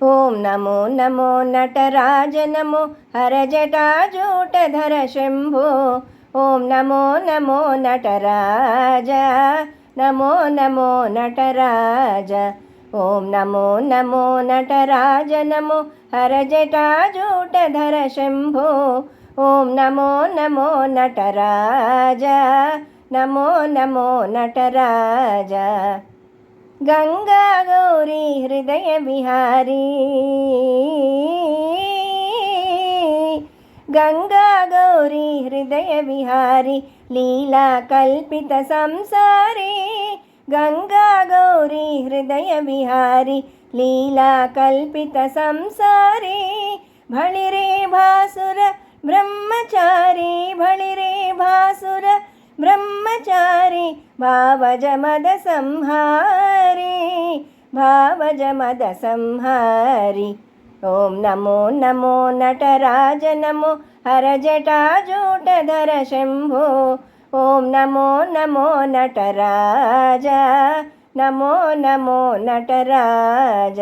ఓం నమో నమో నటరాజ నమో హరజటాజూటధర శంభో. ఓం నమో నమో నటరాజ, నమో నమో నటరాజ. ఓం నమో నమో నటరాజ నమో హరజటాజూటధర శంభో. ఓం నమో నమో నటరాజ, నమో నమో నటరాజ. గంగా గౌరీ హృదయ విహారీ, గంగా గౌరీ హృదయ విహారీ లీలా కల్పిత సంసారీ. గంగా గౌరీ హృదయ విహారీ లీలా కల్పిత సంసారీ. భళిరే భాసుర బ్రహ్మచారి, భళిరే భాసుర బ్రహ్మచారి భావజ మద సంహారి, భావజ మద సంహారి. ఓం నమో నమో నటరాజ నమో హరజటాజూటధర శంభో. ఓం నమో నమో నటరాజ, నమో నమో నటరాజ.